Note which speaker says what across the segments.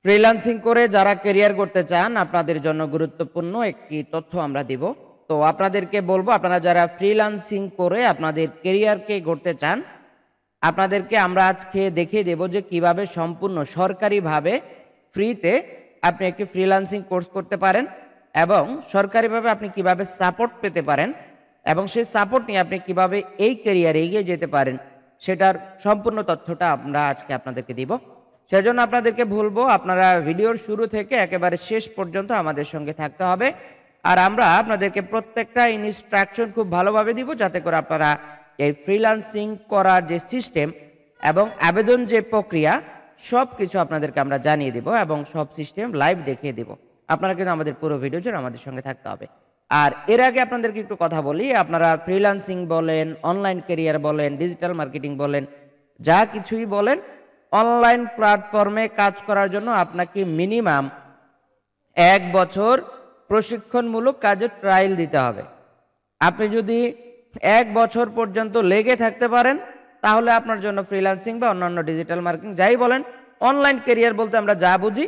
Speaker 1: Freelancing করে যারা career করতে চান আপনাদের জন্য গুরুত্বপূর্ণ একটি তথ্য আমরা দিব। তো আপনাদেরকে বলবো, আপনারা যারা ফ্রিল্যান্সিং করে আপনাদের ক্যারিয়ারকে গড়তে চান, আপনাদেরকে আমরা আজকে দেখিয়ে দেব যে কিভাবে সম্পূর্ণ সরকারিভাবে ফ্রিতে আপনি একটি ফ্রিল্যান্সিং কোর্স করতে পারেন এবং সরকারিভাবে আপনি কিভাবে সাপোর্ট পেতে পারেন এবং সেই সাপোর্ট নিয়ে আপনি কিভাবে এই ক্যারিয়ারে এগিয়ে যেতে পারেন সেটার সম্পূর্ণ তথ্যটা আমরা আজকে আপনাদেরকে দিব। সেজন্য আপনাদেরকে বলবো, আপনারা ভিডিওর শুরু থেকে একেবারে শেষ পর্যন্ত আমাদের সঙ্গে থাকতে হবে। আর আমরা আপনাদেরকে প্রত্যেকটা ইনস্ট্রাকশন খুব ভালোভাবে দিব, যাতে করে আপনারা এই ফ্রিল্যান্সিং করার যে সিস্টেম এবং আবেদন যে প্রক্রিয়া সব কিছু আপনাদেরকে আমরা জানিয়ে দিব এবং সব সিস্টেম লাইভ দেখিয়ে দিব। আপনারা কিন্তু আমাদের পুরো ভিডিও জন্য আমাদের সঙ্গে থাকতে হবে। আর এর আগে আপনাদেরকে একটু কথা বলি, আপনারা ফ্রিল্যান্সিং বলেন, অনলাইন ক্যারিয়ার বলেন, ডিজিটাল মার্কেটিং বলেন, যা কিছুই বলেন, অনলাইন প্ল্যাটফর্মে কাজ করার জন্য আপনাকে মিনিমাম 1 বছর প্রশিক্ষণমূলক কাজের ট্রায়াল দিতে হবে। আপনি যদি 1 বছর পর্যন্ত লেগে থাকতে পারেন, তাহলে আপনার জন্য ফ্রিল্যান্সিং বা অন্যান্য ডিজিটাল মার্কেটিং যাই বলেন, অনলাইন ক্যারিয়ার বলতে আমরা যা বুঝি,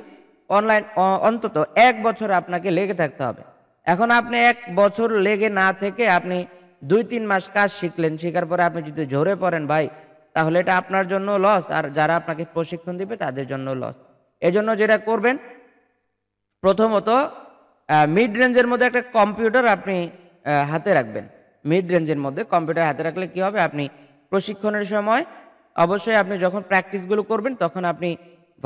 Speaker 1: অনলাইন অন্তত 1 বছর আপনাকে লেগে থাকতে হবে। এখন আপনি 1 বছর লেগে না থেকে আপনি 2-3 মাস কাজ শিখলেন, শেখার পরে আপনি যদি ঝরে পড়েন ভাই, তাহলে এটা আপনার জন্য লস, আর যারা আপনাকে প্রশিক্ষণ দিবে তাদের জন্য লস। এজন্য যেটা করবেন, প্রথমত মিড রেঞ্জের মধ্যে একটা কম্পিউটার আপনি হাতে রাখবেন। মিড রেঞ্জের মধ্যে কম্পিউটার হাতে রাখলে কি হবে, আপনি প্রশিক্ষণের সময় অবশ্যই আপনি যখন প্র্যাকটিসগুলো করবেন তখন আপনি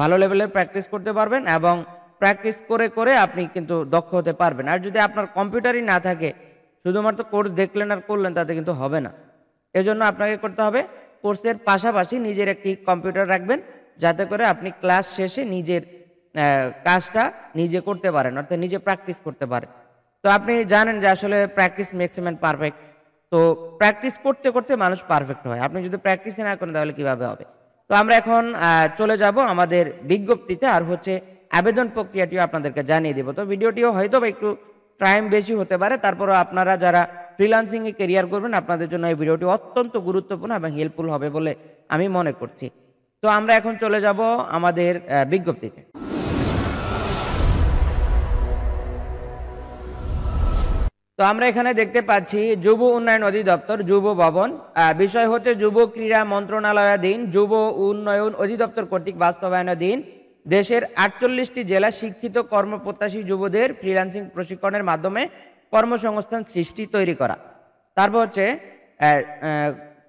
Speaker 1: ভালো লেভেলের প্র্যাকটিস করতে পারবেন এবং প্র্যাকটিস করে করে আপনি কিন্তু দক্ষ হতে পারবেন। আর যদি আপনার কম্পিউটারই না থাকে, শুধুমাত্র কোর্স দেখলেন আর করলেন, তাতে কিন্তু হবে না। এজন্য আপনাকে করতে হবে, কোর্সের পাশাপাশি নিজের একটি কম্পিউটার রাখবেন, যাতে করে আপনি ক্লাস শেষে নিজের কাজটা নিজে করতে পারেন, অর্থাৎ নিজে প্র্যাকটিস করতে পারেন। তো আপনি জানেন যে আসলে practice makes a man perfect. তো প্র্যাকটিস করতে করতে মানুষ পারফেক্ট হয়। আপনি যদি প্র্যাকটিসই না করেন তাহলে কিভাবে হবে? তো আমরা এখন চলে যাব আমাদের বিজ্ঞপ্তিতে, আর হচ্ছে আবেদন প্রক্রিয়াটিও আপনাদেরকে জানিয়ে দেব। তো ভিডিওটিও হয়তো বা একটু টাইম বেশি হতে পারে, তারপরও আপনারা যারা ফ্রিল্যান্সিং এ ক্যারিয়ার করবেন আপনাদের জন্য এই ভিডিওটি অত্যন্ত গুরুত্বপূর্ণ এবং হেল্পফুল হবে বলে আমি মনে করছি। তো আমরা এখন চলে যাব আমাদের বিজ্ঞপ্তিতে। তো আমরা এখানে দেখতে পাচ্ছি যুব উন্নয়ন অধিদপ্তর, যুব ভবন। বিষয় হচ্ছে যুব ক্রীড়া মন্ত্রণালয়াধীন যুব উন্নয়ন অধিদপ্তর কর্তৃক বাস্তবায়নাধীন দেশের 48টি জেলা শিক্ষিত কর্মপ্রত্যাশী যুবদের ফ্রিল্যান্সিং প্রশিক্ষণের মাধ্যমে কর্মসংস্থান সৃষ্টি তৈরি করা। তারপর হচ্ছে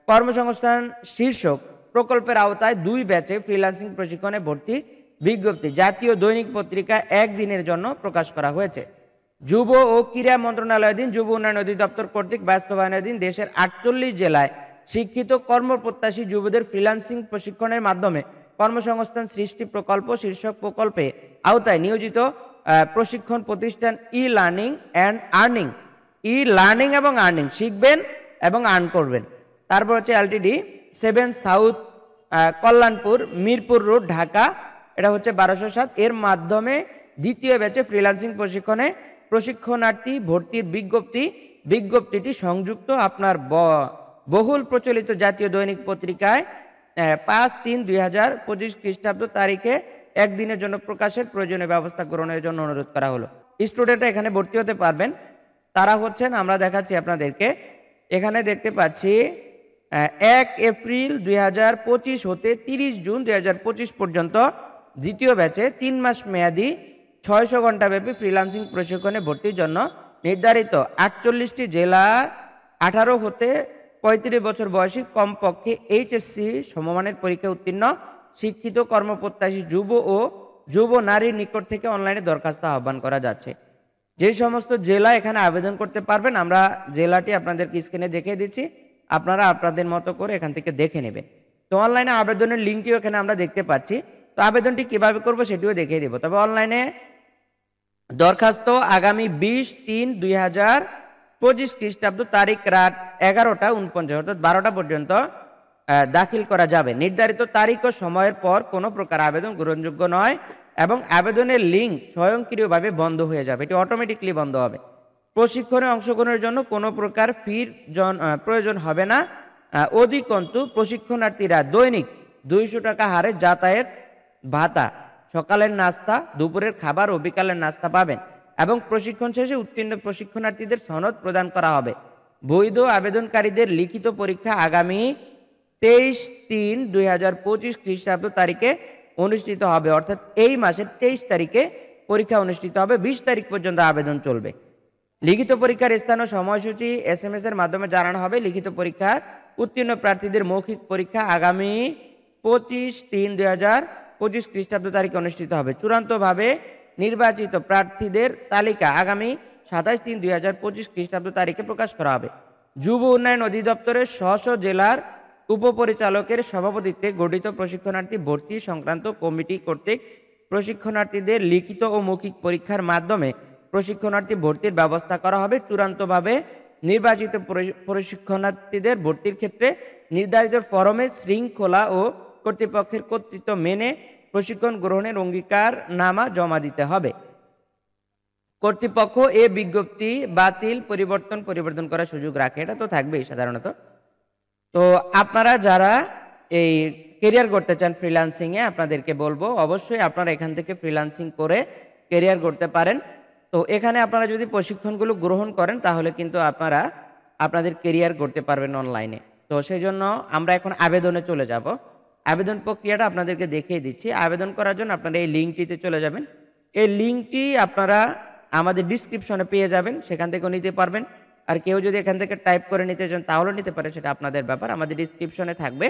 Speaker 1: কর্মসংস্থান শীর্ষক প্রকল্পের আওতায় 2 ব্যাচে ফ্রিল্যান্সিং প্রশিক্ষণে ভর্তি বিজ্ঞপ্তি জাতীয় দৈনিক পত্রিকায় 1 দিনের জন্য প্রকাশ করা হয়েছে। যুব ও ক্রীড়া মন্ত্রণালয়াধীন যুব উন্নয়ন অধিদপ্তর কর্তৃক বাস্তবায়নাধীন দেশের 48 জেলায় শিক্ষিত কর্মপ্রত্যাশী যুবদের ফ্রিল্যান্সিং প্রশিক্ষণের মাধ্যমে কর্মসংস্থান সৃষ্টি প্রকল্প শীর্ষক প্রকল্পে আওতায় নিয়োজিত প্রশিক্ষণ প্রতিষ্ঠান e learning and earning, e learning এবং আর্নিং শিখবেন এবং আর্ন করবেন। তারপর হচ্ছে Ltd 7 south Kalyanpur Mirpur road Dhaka, এটা হচ্ছে 1207, এর মাধ্যমে 2য় ব্যাচে ফ্রিল্যান্সিং প্রশিক্ষণে প্রশিক্ষণার্থী ভর্তির বিজ্ঞপ্তিটি সংযুক্ত আপনার বহুল প্রচলিত জাতীয় দৈনিক পত্রিকায় 5/3/2025 খ্রিস্টাব্দ তারিখে 1 দিনের জন্য প্রকাশের প্রয়োজনীয় ব্যবস্থা গ্রহণের জন্য অনুরোধ করা হলো। স্টুডেন্টরা এখানে ভর্তি হতে পারবেন। তারা হচ্ছেন, আমরা দেখাচ্ছি আপনাদেরকে, এখানে দেখতে পাচ্ছি 1 এপ্রিল 2025 হতে 30 জুন 2025 পর্যন্ত 2য় ব্যাচে 3 মাস মেয়াদী 600 ঘন্টা ব্যাপী ফ্রিল্যান্সিং প্রশিক্ষণে ভর্তির জন্য নির্ধারিত 48টি জেলা 18 হতে 35 বছর বয়সী কমপক্ষে এইচএসসি সমমানের পরীক্ষা উত্তীর্ণ শিক্ষিত কর্মপ্রত্যাশী যুব ও যুব নারীর নিকট থেকে অনলাইনে দরখাস্ত আহ্বান করা যাচ্ছে। যে সমস্ত জেলা এখানে আবেদন করতে পারবেন, আমরা জেলাটি আপনাদেরকে স্ক্রিনে দেখিয়ে দিচ্ছি, আপনারা আপনাদের মতো করে এখান থেকে দেখে নেবেন। তো অনলাইনে আবেদনের লিঙ্কটিও এখানে আমরা দেখতে পাচ্ছি। তো আবেদনটি কিভাবে করব সেটিও দেখিয়ে দেব। তবে অনলাইনে দরখাস্ত আগামী 20/3/2025 খ্রিস্টাব্দ তারিখ রাত 11:49 অর্থাৎ 12টা পর্যন্ত দাখিল করা যাবে। নির্ধারিত তারিখ ও সময়ের পর কোনো প্রকার আবেদন গ্রহণযোগ্য নয় এবং আবেদনের লিঙ্ক স্বয়ংক্রিয়ভাবে বন্ধ হয়ে যাবে, এটি অটোমেটিকলি বন্ধ হবে। প্রশিক্ষণে অংশগ্রহণের জন্য কোনো প্রকার ফির প্রয়োজন হবে না। অধিকন্তু প্রশিক্ষণার্থীরা দৈনিক 200 টাকা হারে যাতায়াত ভাতা সকালের নাস্তা, দুপুরের খাবার ও বিকালের নাস্তা পাবেন এবং প্রশিক্ষণ শেষে উত্তীর্ণ প্রশিক্ষণার্থীদের সনদ প্রদান করা হবে। বৈধ আবেদনকারীদের লিখিত পরীক্ষা আগামী 23/3/2025 খ্রিস্টাব্দ তারিখে অনুষ্ঠিত হবে, অর্থাৎ এই মাসের 23 তারিখে পরীক্ষা অনুষ্ঠিত হবে। 20 তারিখ পর্যন্ত আবেদন চলবে। লিখিত পরীক্ষার স্থান ও সময়সূচি SMS এর মাধ্যমে জানানো হবে। লিখিত পরীক্ষার উত্তীর্ণ প্রার্থীদের মৌখিক পরীক্ষা আগামী 25/3/2025 খ্রিস্টাব্দ তারিখে অনুষ্ঠিত হবে। চূড়ান্তভাবে নির্বাচিত প্রার্থীদের তালিকা আগামী 27/3/2025 খ্রিস্টাব্দ তারিখে প্রকাশ করা হবে। যুব উন্নয়ন অধিদপ্তরের স্ব জেলার উপপরিচালকের সভাপতিত্বে গঠিত প্রশিক্ষণার্থী ভর্তি সংক্রান্ত কমিটি কর্তৃক প্রশিক্ষণার্থীদের লিখিত ও মৌখিক পরীক্ষার মাধ্যমে প্রশিক্ষণার্থী ভর্তির ব্যবস্থা করা হবে। চূড়ান্তভাবে নির্বাচিত প্রশিক্ষণার্থীদের ভর্তির ক্ষেত্রে নির্ধারিত ফরমে শৃঙ্খলা ও কর্তৃপক্ষের কর্তৃত্ব মেনে প্রশিক্ষণ গ্রহণের অঙ্গীকারনামা জমা দিতে হবে। কর্তৃপক্ষ এ বিজ্ঞপ্তি বাতিল, পরিবর্তন করার সুযোগ রাখে। এটা তো থাকবেই সাধারণত। তো আপনারা যারা এই কেরিয়ার করতে চান ফ্রিল্যান্সিংয়ে, আপনাদেরকে বলবো অবশ্যই আপনারা এখান থেকে ফ্রিল্যান্সিং করে কেরিয়ার করতে পারেন। তো এখানে আপনারা যদি প্রশিক্ষণগুলো গ্রহণ করেন তাহলে কিন্তু আপনারা আপনাদের কেরিয়ার করতে পারবেন অনলাইনে। তো সেই জন্য আমরা এখন আবেদনে চলে যাব। আবেদন প্রক্রিয়াটা আপনাদেরকে দেখিয়ে দিচ্ছি। আবেদন করার জন্য আপনারা এই লিঙ্কটিতে চলে যাবেন। এই লিঙ্কটি আপনারা আমাদের ডিসক্রিপশনে পেয়ে যাবেন, সেখান থেকেও নিতে পারবেন। আর কেউ যদি এখান থেকে টাইপ করে নিতে চান তাহলেও নিতে পারে, সেটা আপনাদের ব্যাপার, আমাদের ডিসক্রিপশনে থাকবে।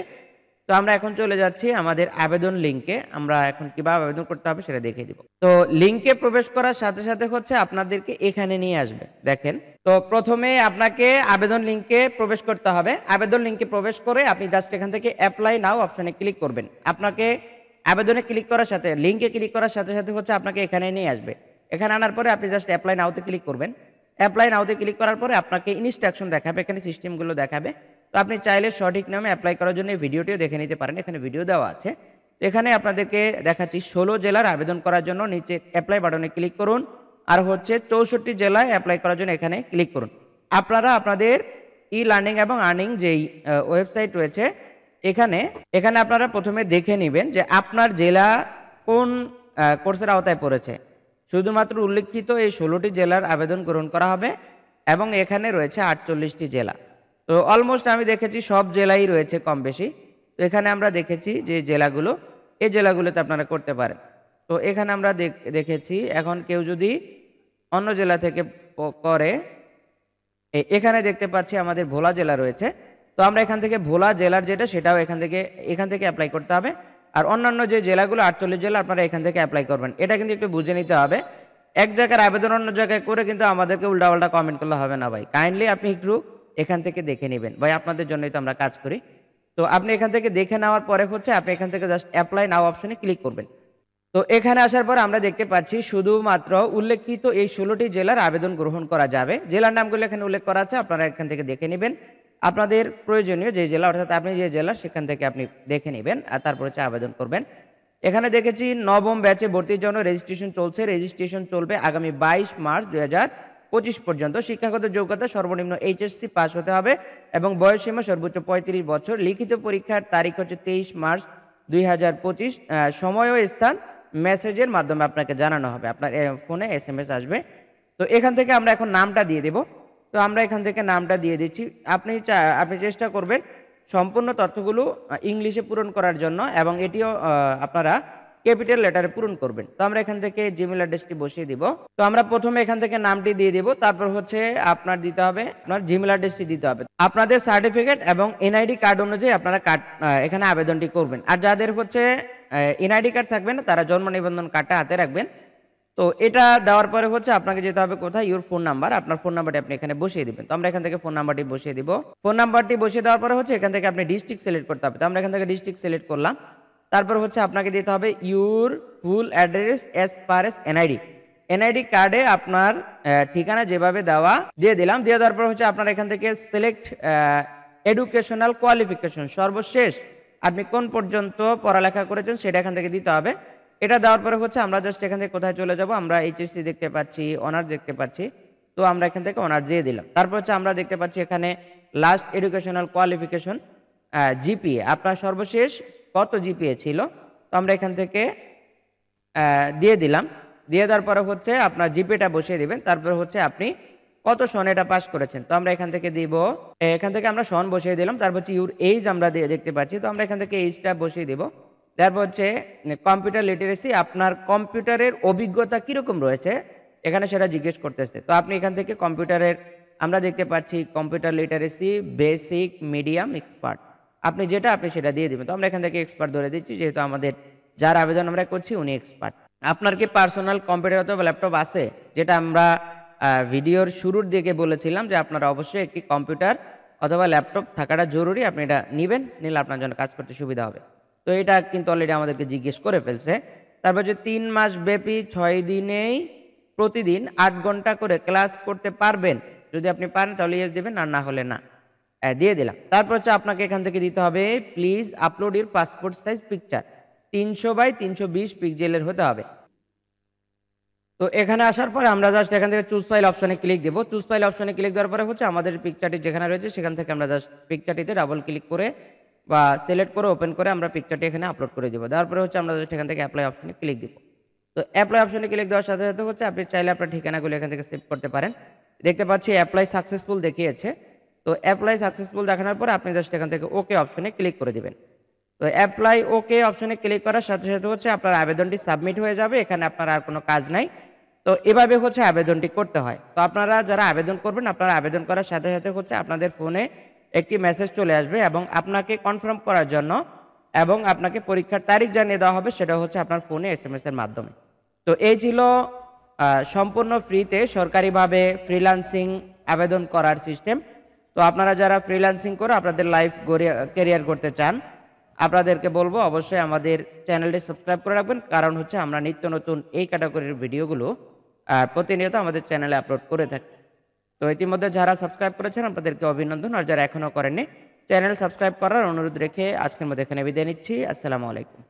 Speaker 1: তো আমরা এখন চলে যাচ্ছি আমাদের আবেদন লিঙ্কে। আমরা এখন কিভাবে আবেদন করতে হবে সেটা দেখিয়ে দিব। তো লিঙ্কে প্রবেশ করার সাথে সাথে হচ্ছে আপনাদেরকে এখানে নিয়ে আসবে। দেখেন, তো প্রথমে আপনাকে আবেদন লিঙ্কে প্রবেশ করতে হবে। আবেদন লিঙ্কে প্রবেশ করে আপনি জাস্ট এখান থেকে অ্যাপ্লাই নাও অপশনে ক্লিক করবেন। আপনাকে আবেদনে ক্লিক করার সাথে, লিঙ্কে ক্লিক করার সাথে সাথে হচ্ছে আপনাকে এখানে নিয়ে আসবে। এখানে আনার পরে আপনি জাস্ট অ্যাপ্লাই নাওতে ক্লিক করবেন। অ্যাপ্লাই নাওতে ক্লিক করার পরে আপনাকে ইনস্ট্রাকশন দেখাবে, এখানে সিস্টেমগুলো দেখাবে। তো আপনি চাইলে সঠিক নিয়মে অ্যাপ্লাই করার জন্য এই ভিডিওটিও দেখে নিতে পারেন, এখানে ভিডিও দেওয়া আছে। এখানে আপনাদেরকে দেখাচ্ছি 16 জেলার আবেদন করার জন্য নিচে অ্যাপ্লাই বাটনে ক্লিক করুন, আর হচ্ছে 64 জেলায় অ্যাপ্লাই করার জন্য এখানে ক্লিক করুন। আপনারা আপনাদের ই লার্নিং এবং আর্নিং যেই ওয়েবসাইট রয়েছে এখানে আপনারা প্রথমে দেখে নেবেন যে আপনার জেলা কোন কোর্সের আওতায় পড়েছে। শুধুমাত্র উল্লেখিত এই 16টি জেলার আবেদন গ্রহণ করা হবে এবং এখানে রয়েছে 48টি জেলা। তো অলমোস্ট আমি দেখেছি সব জেলাই রয়েছে কম বেশি। তো এখানে আমরা দেখেছি যে জেলাগুলো, এই জেলাগুলোতে আপনারা করতে পারেন। তো এখানে আমরা দেখেছি এখন কেউ যদি অন্য জেলা থেকে করে, এখানে দেখতে পাচ্ছি আমাদের ভোলা জেলা রয়েছে। তো আমরা এখান থেকে ভোলা জেলার যেটা সেটাও এখান থেকে অ্যাপ্লাই করতে হবে। আর অন্যান্য যে জেলাগুলো 48 জেলা আপনারা এখান থেকে অ্যাপ্লাই করবেন। এটা কিন্তু একটু বুঝে নিতে হবে। এক জায়গার আবেদন অন্য জায়গায় করে কিন্তু আমাদেরকে উল্টাপাল্টা কমেন্ট করলে হবে না ভাই। কাইন্ডলি আপনি একটু এখান থেকে দেখে নেবেন ভাই, আপনাদের জন্যই তো আমরা কাজ করি। তো আপনি এখান থেকে দেখে নেওয়ার পরে হচ্ছে আপনি এখান থেকে জাস্ট অ্যাপ্লাই নাও অপশনে ক্লিক করবেন। তো এখানে আসার পর আমরা দেখতে পাচ্ছি শুধুমাত্র উল্লেখিত এই 16টি জেলার আবেদন গ্রহণ করা যাবে। জেলার নামগুলো এখানে উল্লেখ করা আছে, আপনারা এখান থেকে দেখে নেবেন। আপনাদের প্রয়োজনীয় যে জেলা, অর্থাৎ আপনি যে জেলা সেখান থেকে আপনি দেখে নেবেন আর তারপর হচ্ছে আবেদন করবেন। এখানে দেখেছি নবম ব্যাচে ভর্তির জন্য রেজিস্ট্রেশন চলছে। রেজিস্ট্রেশন চলবে আগামী 22 মার্চ 2025 পর্যন্ত। শিক্ষাগত যোগ্যতা সর্বনিম্ন HSC পাস হতে হবে এবং বয়সসীমা সর্বোচ্চ 35 বছর। লিখিত পরীক্ষার তারিখ হচ্ছে 23 মার্চ 2025। সময় ও স্থান মেসেজের মাধ্যমে আপনাকে জানানো হবে, আপনার ফোনে SMS আসবে। তো এখান থেকে আমরা এখন নামটা দিয়ে দেব। তো আমরা এখান থেকে নামটা দিয়ে দিচ্ছি। আপনি চেষ্টা করবেন সম্পূর্ণ তথ্যগুলো ইংলিশে পূরণ করার জন্য এবং এটিও আপনারা ক্যাপিটাল লেটারে পূরণ করবেন। তো আমরা এখান থেকে জিমেল অ্যাড্রেসটি বসিয়ে দিব। তো আমরা প্রথমে এখান থেকে নামটি দিয়ে দেব, তারপর হচ্ছে আপনার দিতে হবে আপনার জিমেল অ্যাড্রেসটি দিতে হবে। আপনাদের সার্টিফিকেট এবং NID কার্ড অনুযায়ী আপনারা এখানে আবেদনটি করবেন। আর যাদের হচ্ছে NID কার্ড থাকবে না তারা জন্ম নিবন্ধন কার্ডটা হাতে রাখবেন। তো এটা দেওয়ার পরে হচ্ছে আপনাকে যেতে হবে কোথায়, ইউর ফোন নাম্বার, আপনার ফোন নাম্বারটি আপনি এখানে বসিয়ে দিবেন। তো আমরা এখান থেকে ফোন নাম্বারটি বসিয়ে দিব। ফোন নাম্বারটি বসিয়ে দেওয়ার পরে হচ্ছে এখান থেকে আপনি ডিস্ট্রিক্ট সিলেক্ট করতে হবে। তো আমরা এখান থেকে ডিস্ট্রিক্ট সিলেক্ট করলাম। তারপর হচ্ছে আপনাকে দিতে হবে your full address as per S NID কার্ডে আপনার ঠিকানা যেভাবে দেওয়া দিয়ে দিলাম। দিয়ে দেওয়ার পর হচ্ছে আপনার এখান থেকে সিলেক্ট এডুকেশনাল কোয়ালিফিকেশন, সর্বশেষ আপনি কোন পর্যন্ত পড়ালেখা করেছেন সেটা এখান থেকে দিতে হবে। এটা দেওয়ার পরে হচ্ছে আমরা জাস্ট এখান থেকে কোথায় চলে যাব, আমরা HSC দেখতে পাচ্ছি, অনার্স দেখতে পাচ্ছি। তো আমরা এখান থেকে অনার্স দিয়ে দিলাম। তারপর হচ্ছে আমরা দেখতে পাচ্ছি এখানে লাস্ট এডুকেশনাল কোয়ালিফিকেশন GPA, আপনার সর্বশেষ কত GPA ছিল। তো আমরা এখান থেকে দিয়ে দিলাম। দিয়ে দেওয়ার পরে হচ্ছে আপনার জিপিএটা বসিয়ে দিবেন। তারপরে হচ্ছে আপনি কত সন এটা পাস করেছেন। তো আমরা এখান থেকে দিব, এখান থেকে আমরা সন বসিয়ে দিলাম। তারপর হচ্ছে ইউর এইজ আমরা দেখতে পাচ্ছি। তো আমরা এখান থেকে এইজটা বসিয়ে দিব। তারপর হচ্ছে কম্পিউটার লিটারেসি, আপনার কম্পিউটারের অভিজ্ঞতা কিরকম রয়েছে এখানে সেটা জিজ্ঞেস করতেছে। তো আপনি এখান থেকে কম্পিউটারের আমরা দেখতে পাচ্ছি computer literacy basic, medium, expert. আপনি যেটা আপনি সেটা দিয়ে দিবেন। তো আমরা এখান থেকে এক্সপার্ট ধরে দিচ্ছি, যেহেতু আমাদের যার আবেদন আমরা করছি উনি এক্সপার্ট। আপনার কি পার্সোনাল কম্পিউটার অথবা ল্যাপটপ আছে? যেটা আমরা ভিডিওর শুরুর দিকে বলেছিলাম যে আপনারা অবশ্যই একটি কম্পিউটার অথবা ল্যাপটপ থাকাটা জরুরি। আপনি এটা নিবেন, নিলে আপনার জন্য কাজ করতে সুবিধা হবে। তো এটা কিন্তু অলরেডি আমাদেরকে জিজ্ঞেস করে ফেলছে। তারপর যে 3 মাস ব্যাপী 6 দিনেই প্রতিদিন 8 ঘন্টা করে ক্লাস করতে পারবেন। যদি আপনি পারেন তাহলে ইয়েস দিবেন, আর না হলে না। দিয়ে দিলাম। তারপর হচ্ছে আপনাকে এখান থেকে দিতে হবে please upload your passport size picture, 300 by 320 পিক্সেলের হতে হবে। তো এখানে আসার পরে আমরা জাস্ট এখান থেকে চুজ ফাইল অপশনে ক্লিক দেবো। চুজ ফাইল অপশনে ক্লিক দেওয়ার পরে হচ্ছে আমাদের পিকচারটি যেখানে রয়েছে সেখান থেকে আমরা জাস্ট পিকচারটিতে ডাবল ক্লিক করে বা সিলেক্ট করে ওপেন করে আমরা পিকচারটি এখানে আপলোড করে দেবো। তারপরে হচ্ছে আমরা জাস্ট এখান থেকে অ্যাপ্লাই অপশনে ক্লিক দিব। তো অ্যাপ্লাই অপশনে ক্লিক দেওয়ার সাথে সাথে হচ্ছে আপনি চাইলে আপনার ঠিকানাগুলো এখান থেকে সেভ করতে পারেন। দেখতে পাচ্ছি অ্যাপ্লাই সাকসেসফুল দেখিয়েছে। তো অ্যাপ্লাই সাকসেসফুল দেখানোর পর আপনি জাস্ট এখান থেকে ওকে অপশনে ক্লিক করে দিবেন। তো অ্যাপ্লাই ওকে অপশনে ক্লিক করার সাথে সাথে হচ্ছে আপনার আবেদনটি সাবমিট হয়ে যাবে। এখানে আপনার আর কোনো কাজ নাই। তো এভাবে হচ্ছে আবেদনটি করতে হয়। তো আপনারা যারা আবেদন করবেন, আপনারা আবেদন করার সাথে সাথে হচ্ছে আপনাদের ফোনে একটি মেসেজ চলে আসবে এবং আপনাকে কনফার্ম করার জন্য এবং আপনাকে পরীক্ষার তারিখ জানিয়ে দেওয়া হবে, সেটা হচ্ছে আপনার ফোনে এসএমএস এর মাধ্যমে। তো এই ছিল সম্পূর্ণ ফ্রিতে সরকারিভাবে ফ্রিল্যান্সিং আবেদন করার সিস্টেম। তো আপনারা যারা ফ্রিল্যান্সিং করে আপনাদের লাইফ ক্যারিয়ার করতে চান, আপনাদেরকে বলবো অবশ্যই আমাদের চ্যানেলটি সাবস্ক্রাইব করে রাখবেন, কারণ হচ্ছে আমরা নিত্য নতুন এই ক্যাটাগরির ভিডিওগুলো প্রতিনিয়ত আমাদের চ্যানেলে আপলোড করে থাকি। তো ইতিমধ্যে যারা সাবস্ক্রাইব করেছেন আপনাদেরকে অভিনন্দন, আর যারা এখনও করেননি চ্যানেল সাবস্ক্রাইব করার অনুরোধ রেখে আজকের মধ্যে এখানে বিদায় নিচ্ছি। আসসালামু আলাইকুম।